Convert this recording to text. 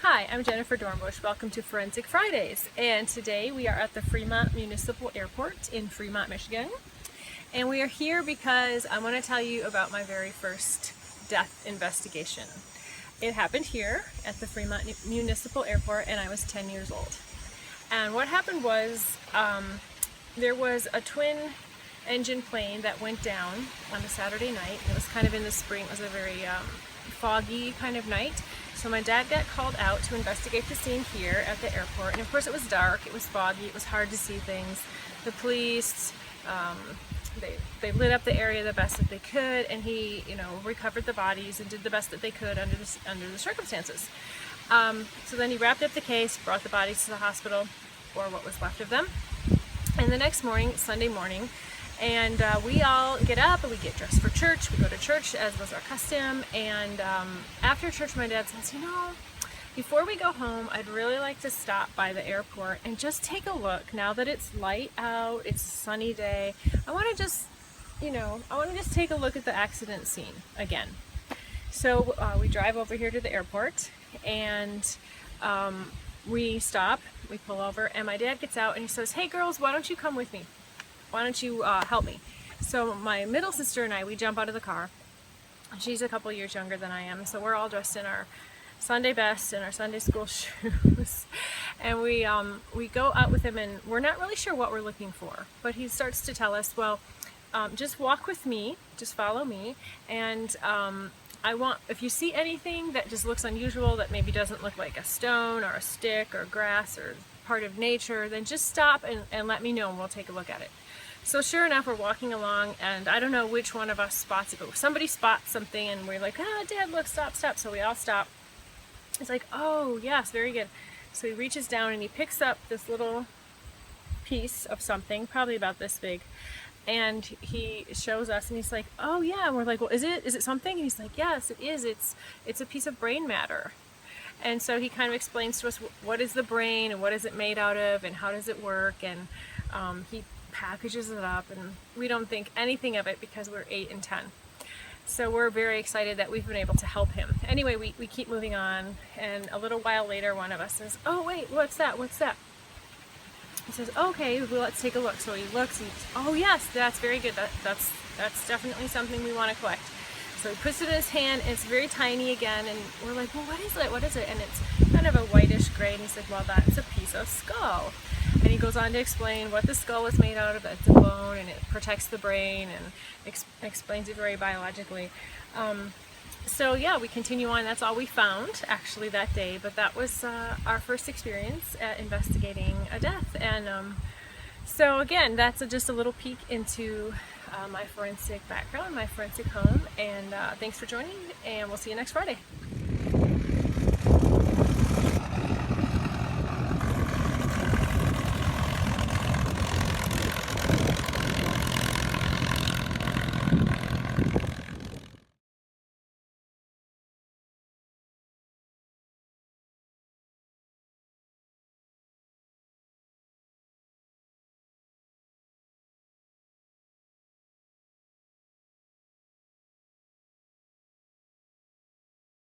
Hi, I'm Jennifer Dornbush. Welcome to Forensic Fridays. And today we are at the Fremont Municipal Airport in Fremont, Michigan. And we are here because I want to tell you about my very first death investigation. It happened here at the Fremont Municipal Airport and I was 10 years old. And what happened was there was a twin engine plane that went down on a Saturday night. It was kind of in the spring. It was a very foggy kind of night. So my dad got called out to investigate the scene here at the airport, and of course it was dark, it was foggy, it was hard to see things. The police, they lit up the area the best that they could, and he, recovered the bodies and did the best that they could under the circumstances. So then he wrapped up the case, brought the bodies to the hospital, or what was left of them, and the next morning, Sunday morning, and we all get up and we get dressed for church. We go to church as was our custom, and after church my dad says, before we go home, I'd really like to stop by the airport and just take a look. Now that it's light out, it's a sunny day, I want to just take a look at the accident scene again. So we drive over here to the airport, and we stop, we pull over, and my dad gets out and he says, "Hey girls, why don't you come with me? Why don't you help me?" So my middle sister and I, we jump out of the car. She's a couple years younger than I am, so we're all dressed in our Sunday best and our Sunday school shoes, and we go out with him, and we're not really sure what we're looking for, but he starts to tell us, well, just walk with me, just follow me, and if you see anything that just looks unusual, that maybe doesn't look like a stone or a stick or grass or part of nature, then just stop and let me know, and we'll take a look at it. So sure enough, we're walking along, and I don't know which one of us spots it, but somebody spots something, and we're like, Dad, look, stop. So we all stop. It's like, oh yes, very good. So he reaches down and he picks up this little piece of something, probably about this big, and he shows us, and he's like, oh yeah, and we're like, well, is it something? And he's like, yes, it is. It's a piece of brain matter. And so he kind of explains to us what is the brain and what is it made out of and how does it work, and he packages it up, and we don't think anything of it because we're 8 and 10. So we're very excited that we've been able to help him. Anyway, we keep moving on, and a little while later one of us says, oh wait, what's that? He says, okay, well, let's take a look. So he looks, and oh yes, that's very good. That's definitely something we want to collect. So he puts it in his hand, and it's very tiny again, and we're like, well, what is it? And it's kind of a whitish gray, and he's like, well, that's a piece of skull. And he goes on to explain what the skull is made out of. It's a bone, and it protects the brain, and explains it very biologically. So yeah, we continue on. That's all we found actually that day, but that was our first experience at investigating a death. And so again, that's just a little peek into my forensic background, my forensic home, and thanks for joining, and we'll see you next Friday.